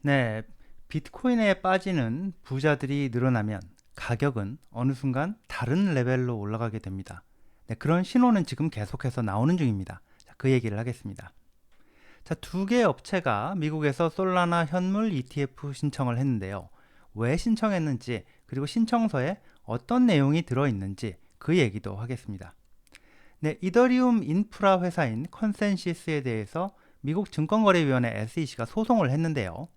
네, 비트코인에 빠지는 부자들이 늘어나면 가격은 어느 순간 다른 레벨로 올라가게 됩니다. 네, 그런 신호는 지금 계속해서 나오는 중입니다. 자, 그 얘기를 하겠습니다. 자, 두 개의 업체가 미국에서 솔라나 현물 ETF 신청을 했는데요. 왜 신청했는지, 그리고 신청서에 어떤 내용이 들어있는지 그 얘기도 하겠습니다. 네, 이더리움 인프라 회사인 컨센시스에 대해서 미국 증권거래위원회 SEC가 소송을 했는데요.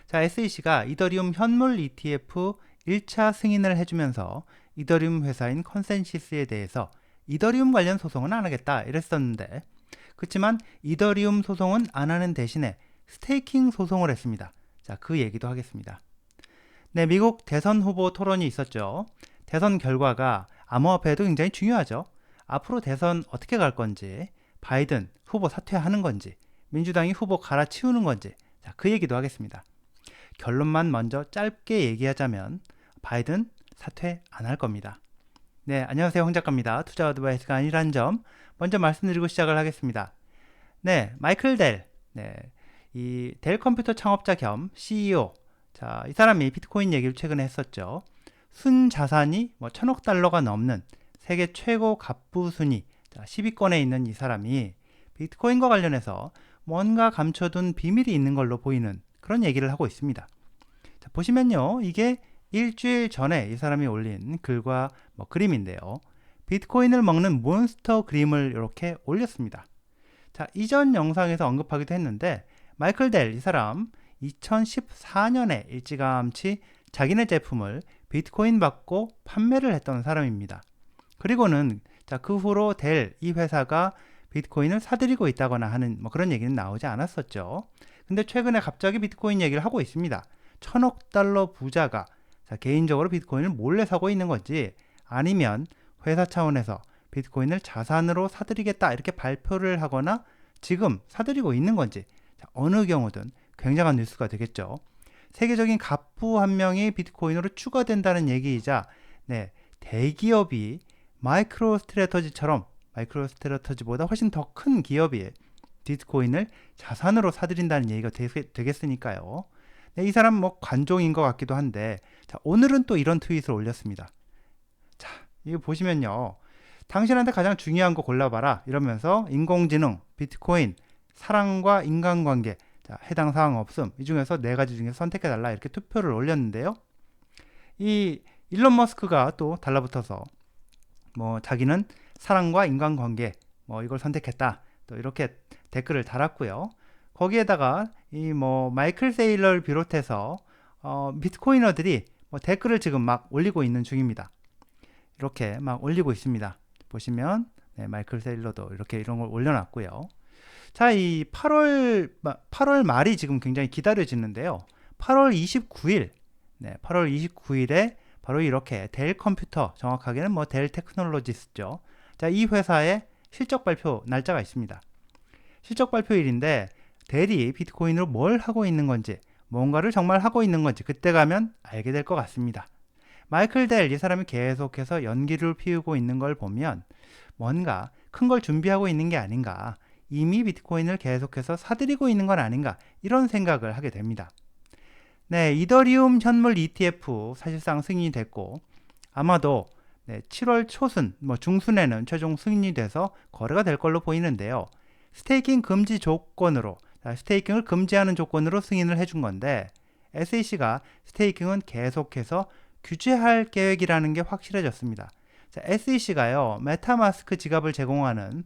자, SEC가 이더리움 현물 ETF 1차 승인을 해주면서 이더리움 회사인 컨센시스에 대해서 이더리움 관련 소송은 안 하겠다 이랬었는데, 그렇지만 이더리움 소송은 안 하는 대신에 스테이킹 소송을 했습니다. 자, 그 얘기도 하겠습니다. 네, 미국 대선 후보 토론이 있었죠. 대선 결과가 암호화폐에도 굉장히 중요하죠. 앞으로 대선 어떻게 갈 건지, 바이든 후보 사퇴하는 건지, 민주당이 후보 갈아치우는 건지, 자, 그 얘기도 하겠습니다. 결론만 먼저 짧게 얘기하자면 바이든 사퇴 안 할 겁니다. 네, 안녕하세요. 홍 작가입니다. 투자 어드바이스가 아니란 점 먼저 말씀드리고 시작을 하겠습니다. 네, 마이클 델, 네, 이 델 컴퓨터 창업자 겸 CEO. 자, 이 사람이 비트코인 얘기를 최근에 했었죠. 순 자산이 뭐 1000억 달러가 넘는 세계 최고 갑부 순위 10위권에 있는 이 사람이 비트코인과 관련해서 뭔가 감춰둔 비밀이 있는 걸로 보이는 그런 얘기를 하고 있습니다. 자, 보시면요, 이게 일주일 전에 이 사람이 올린 글과 그림인데요. 비트코인을 먹는 몬스터 그림을 이렇게 올렸습니다. 자, 이전 영상에서 언급하기도 했는데 마이클 델 이 사람 2014년에 일찌감치 자기네 제품을 비트코인 받고 판매를 했던 사람입니다. 그리고는 자, 그 후로 델 이 회사가 비트코인을 사들이고 있다거나 하는 그런 얘기는 나오지 않았었죠. 근데 최근에 갑자기 비트코인 얘기를 하고 있습니다. 1000억 달러 부자가 자, 개인적으로 비트코인을 몰래 사고 있는 건지, 아니면 회사 차원에서 비트코인을 자산으로 사들이겠다 이렇게 발표를 하거나 지금 사들이고 있는 건지, 자, 어느 경우든 굉장한 뉴스가 되겠죠. 세계적인 갑부 한 명이 비트코인으로 추가된다는 얘기이자, 네, 대기업이 마이크로스트래터지보다 훨씬 더 큰 기업이 비트코인을 자산으로 사들인다는 얘기가 되겠으니까요. 네, 이 사람 관종인 것 같기도 한데, 자, 오늘은 또 이런 트윗을 올렸습니다. 자, 이거 보시면요, 당신한테 가장 중요한 거 골라봐라 이러면서 인공지능, 비트코인, 사랑과 인간관계, 자, 해당 사항 없음, 이 중에서 네 가지 중에서 선택해달라 이렇게 투표를 올렸는데요. 이 일론 머스크가 또 달라붙어서 자기는 사랑과 인간관계 이걸 선택했다 또 이렇게 댓글을 달았고요. 거기에다가 이 마이클 세일러를 비롯해서 비트코이너들이 댓글을 지금 막 올리고 있는 중입니다. 이렇게 막 올리고 있습니다. 보시면 네, 마이클 세일러도 이렇게 이런 걸 올려놨고요. 자, 이 8월 말이 지금 굉장히 기다려지는데요. 8월 29일, 네, 8월 29일에 바로 이렇게 델 컴퓨터, 정확하게는 델 테크놀로지스죠. 자, 이 회사의 실적 발표 날짜가 있습니다. 실적 발표일인데 델이 비트코인으로 뭘 하고 있는 건지, 뭔가를 정말 하고 있는 건지 그때 가면 알게 될 것 같습니다. 마이클 델 이 사람이 계속해서 연기를 피우고 있는 걸 보면 뭔가 큰 걸 준비하고 있는 게 아닌가, 이미 비트코인을 계속해서 사들이고 있는 건 아닌가, 이런 생각을 하게 됩니다. 네, 이더리움 현물 ETF 사실상 승인이 됐고, 아마도 네, 7월 초순, 중순에는 최종 승인이 돼서 거래가 될 걸로 보이는데요. 스테이킹 금지 조건으로, 스테이킹을 금지하는 조건으로 승인을 해준 건데, SEC가 스테이킹은 계속해서 규제할 계획이라는 게 확실해졌습니다. SEC가요, 메타마스크 지갑을 제공하는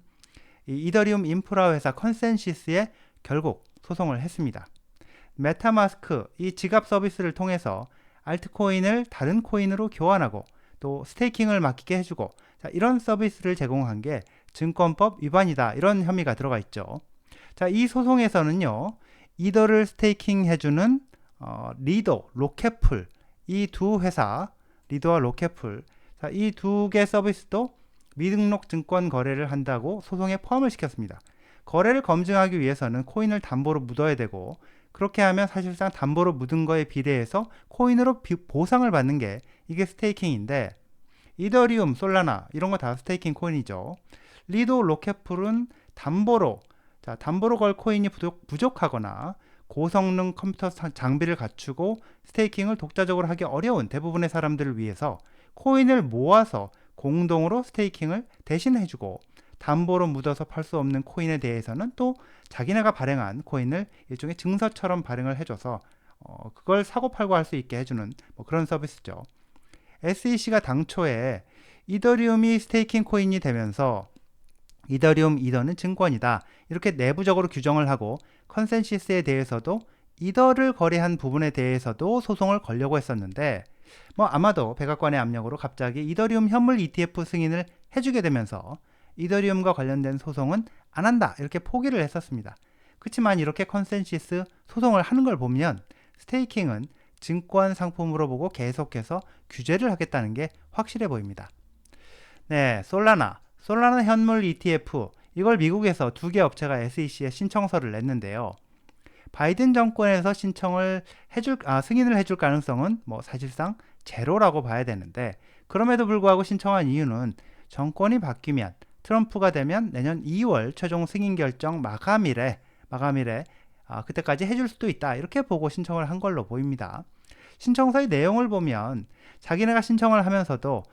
이더리움 인프라 회사 컨센시스에 결국 소송을 했습니다. 메타마스크 이 지갑 서비스를 통해서 알트코인을 다른 코인으로 교환하고 또 스테이킹을 맡기게 해주고, 자, 이런 서비스를 제공한 게 증권법 위반이다, 이런 혐의가 들어가 있죠. 자, 이 소송에서는요, 이더를 스테이킹 해주는 리도, 로켓풀, 이 두 회사, 리도와 로켓풀, 자, 이 두 개 서비스도 미등록 증권 거래를 한다고 소송에 포함을 시켰습니다. 거래를 검증하기 위해서는 코인을 담보로 묻어야 되고, 그렇게 하면 사실상 담보로 묻은 거에 비례해서 코인으로 보상을 받는 게 이게 스테이킹인데, 이더리움, 솔라나 이런 거 다 스테이킹 코인이죠. 리도, 로켓풀은 담보로 걸 코인이 부족하거나 고성능 컴퓨터 장비를 갖추고 스테이킹을 독자적으로 하기 어려운 대부분의 사람들을 위해서 코인을 모아서 공동으로 스테이킹을 대신 해주고, 담보로 묻어서 팔 수 없는 코인에 대해서는 또 자기네가 발행한 코인을 일종의 증서처럼 발행을 해줘서 그걸 사고 팔고 할 수 있게 해주는 뭐 그런 서비스죠. SEC가 당초에 이더리움이 스테이킹 코인이 되면서 이더리움 이더는 증권이다, 이렇게 내부적으로 규정을 하고, 컨센시스에 대해서도 이더를 거래한 부분에 대해서도 소송을 걸려고 했었는데, 뭐 아마도 백악관의 압력으로 갑자기 이더리움 현물 ETF 승인을 해주게 되면서 이더리움과 관련된 소송은 안 한다, 이렇게 포기를 했었습니다. 그렇지만 이렇게 컨센시스 소송을 하는 걸 보면 스테이킹은 증권 상품으로 보고 계속해서 규제를 하겠다는 게 확실해 보입니다. 네, 솔라나 현물 ETF, 이걸 미국에서 2개 업체가 SEC에 신청서를 냈는데요. 바이든 정권에서 승인을 해줄 가능성은 뭐 사실상 제로라고 봐야 되는데, 그럼에도 불구하고 신청한 이유는 정권이 바뀌면, 트럼프가 되면 내년 2월 최종 승인 결정 마감일에 그때까지 해줄 수도 있다, 이렇게 보고 신청을 한 걸로 보입니다. 신청서의 내용을 보면 자기네가 신청을 하면서도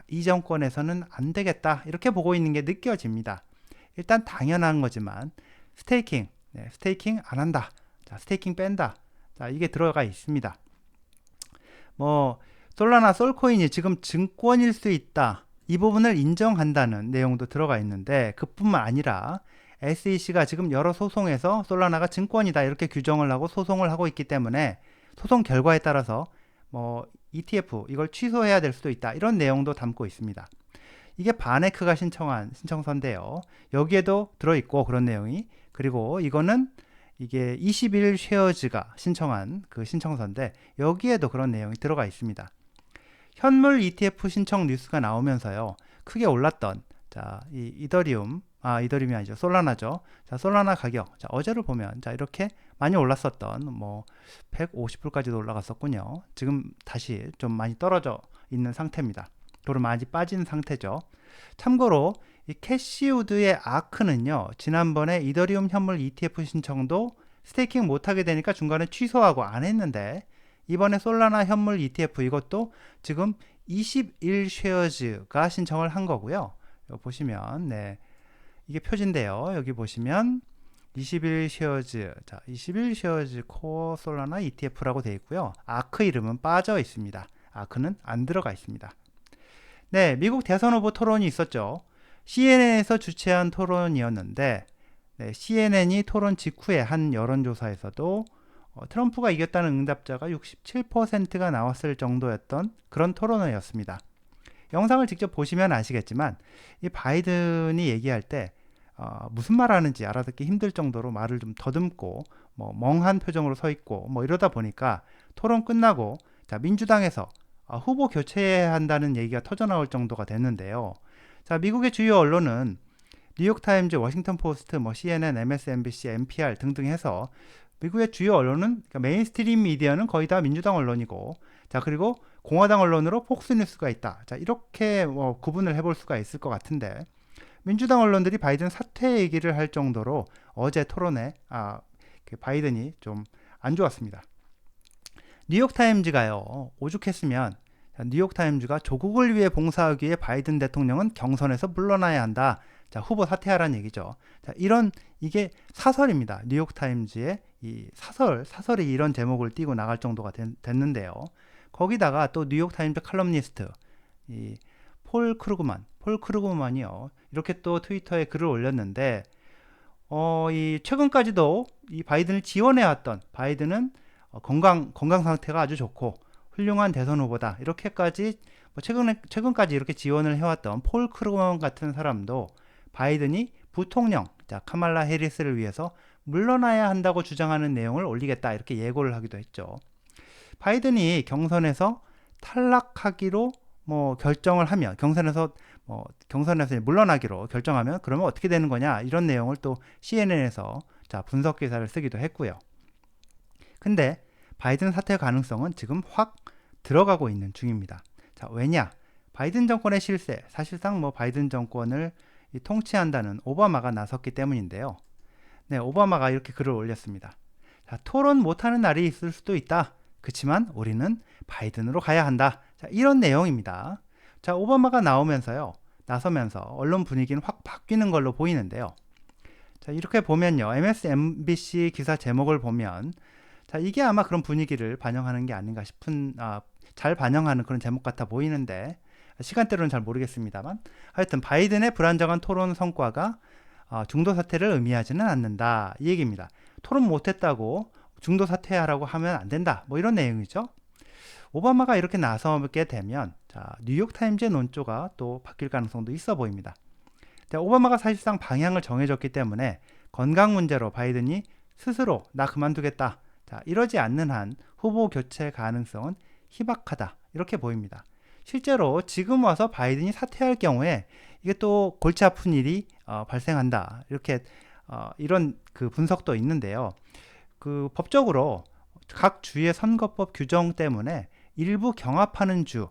이 정권에서는 안 되겠다, 이렇게 보고 있는 게 느껴집니다. 일단 당연한 거지만 스테이킹 안 한다, 스테이킹 뺀다, 이게 들어가 있습니다. 뭐 솔라나 솔코인이 지금 증권일 수 있다, 이 부분을 인정한다는 내용도 들어가 있는데, 그뿐만 아니라 SEC가 지금 여러 소송에서 솔라나가 증권이다, 이렇게 규정을 하고 소송을 하고 있기 때문에 소송 결과에 따라서 뭐 ETF 이걸 취소해야 될 수도 있다, 이런 내용도 담고 있습니다. 이게 바네크가 신청한 신청서인데요. 여기에도 들어있고 그런 내용이, 그리고 이게 21 쉐어즈가 신청한 그 신청서인데 여기에도 그런 내용이 들어가 있습니다. 현물 ETF 신청 뉴스가 나오면서요, 크게 올랐던 이더리움이 아니죠, 솔라나죠. 솔라나 가격, 어제를 보면 이렇게 많이 올랐었던 뭐 150불까지도 올라갔었군요. 지금 다시 좀 많이 떨어져 있는 상태입니다. 도로 많이 빠진 상태죠. 참고로 이 캐시우드의 아크는요, 지난번에 이더리움 현물 ETF 신청도 스테이킹 못하게 되니까 중간에 취소하고 안 했는데, 이번에 솔라나 현물 ETF 이것도 지금 21 쉐어즈가 신청을 한 거고요. 여기 보시면 이게 표지인데요. 여기 보시면 21 쉐어즈, 21 쉐어즈 코어 솔라나 ETF라고 되어 있고요. 아크 이름은 빠져 있습니다. 아크는 안 들어가 있습니다. 네, 미국 대선 후보 토론이 있었죠. CNN에서 주최한 토론이었는데, CNN이 토론 직후에 한 여론조사에서도 트럼프가 이겼다는 응답자가 67%가 나왔을 정도였던 그런 토론회였습니다. 영상을 직접 보시면 아시겠지만 이 바이든이 얘기할 때 무슨 말 하는지 알아듣기 힘들 정도로 말을 좀 더듬고 멍한 표정으로 서 있고 이러다 보니까 토론 끝나고 민주당에서 후보 교체해야 한다는 얘기가 터져나올 정도가 됐는데요. 미국의 주요 언론은 뉴욕타임즈, 워싱턴 포스트, CNN, MSNBC, NPR 등등 해서 미국의 주요 언론은, 그러니까 메인스트림 미디어는 거의 다 민주당 언론이고, 그리고 공화당 언론으로 폭스뉴스가 있다, 이렇게 구분을 해볼 수가 있을 것 같은데, 민주당 언론들이 바이든 사퇴 얘기를 할 정도로 어제 토론에 바이든이 좀 안 좋았습니다. 뉴욕타임즈가요, 오죽했으면 뉴욕타임즈가 조국을 위해 봉사하기 위해 바이든 대통령은 경선에서 물러나야 한다, 후보 사퇴하라는 얘기죠. 이게 사설입니다. 뉴욕타임즈의 이 사설이 이런 제목을 띄고 나갈 정도가 됐는데요. 거기다가 또 뉴욕타임즈 칼럼니스트 폴 크루그만이요, 이렇게 또 트위터에 글을 올렸는데, 최근까지도 이 바이든을 지원해왔던, 바이든은 건강 상태가 아주 좋고 훌륭한 대선 후보다, 이렇게까지 최근까지 이렇게 지원을 해왔던 폴 크루그만 같은 사람도 바이든이 부통령 카말라 해리스를 위해서 물러나야 한다고 주장하는 내용을 올리겠다, 이렇게 예고를 하기도 했죠. 바이든이 경선에서 탈락하기로 결정을 하면, 경선에서 물러나기로 결정하면 그러면 어떻게 되는 거냐, 이런 내용을 또 CNN에서 분석 기사를 쓰기도 했고요. 근데 바이든 사퇴 가능성은 지금 확 들어가고 있는 중입니다. 왜냐? 바이든 정권의 실세, 사실상 바이든 정권을 통치한다는 오바마가 나섰기 때문인데요. 오바마가 이렇게 글을 올렸습니다. 자, 토론 못하는 날이 있을 수도 있다. 그렇지만 우리는 바이든으로 가야 한다. 자, 이런 내용입니다. 자, 오바마가 나서면서 언론 분위기는 확 바뀌는 걸로 보이는데요. 자, 이렇게 보면요. MSNBC 기사 제목을 보면 자, 이게 아마 그런 분위기를 반영하는 게 아닌가 싶은 잘 반영하는 그런 제목 같아 보이는데 시간대로는 잘 모르겠습니다만 하여튼 바이든의 불안정한 토론 성과가 중도 사퇴를 의미하지는 않는다 이 얘기입니다. 토론 못했다고 중도 사퇴하라고 하면 안 된다 뭐 이런 내용이죠. 오바마가 이렇게 나서게 되면 자, 뉴욕타임즈의 논조가 또 바뀔 가능성도 있어 보입니다. 오바마가 사실상 방향을 정해줬기 때문에 건강 문제로 바이든이 스스로 나 그만두겠다 자, 이러지 않는 한 후보 교체 가능성은 희박하다 이렇게 보입니다. 실제로 지금 와서 바이든이 사퇴할 경우에 이게 또 골치 아픈 일이 발생한다 이렇게 이런 그 분석도 있는데요. 그 법적으로 각 주의 선거법 규정 때문에 일부 경합하는 주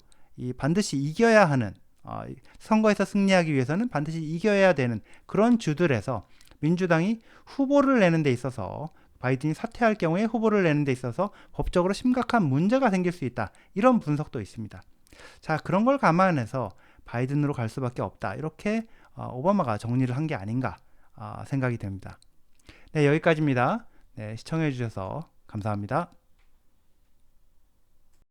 반드시 이겨야 하는 선거에서 승리하기 위해서는 반드시 이겨야 되는 그런 주들에서 민주당이 후보를 내는 데 있어서 바이든이 사퇴할 경우에 후보를 내는 데 있어서 법적으로 심각한 문제가 생길 수 있다. 이런 분석도 있습니다. 자, 그런 걸 감안해서 바이든으로 갈 수밖에 없다. 이렇게 오바마가 정리를 한 게 아닌가 생각이 됩니다. 네, 여기까지입니다. 네, 시청해 주셔서 감사합니다.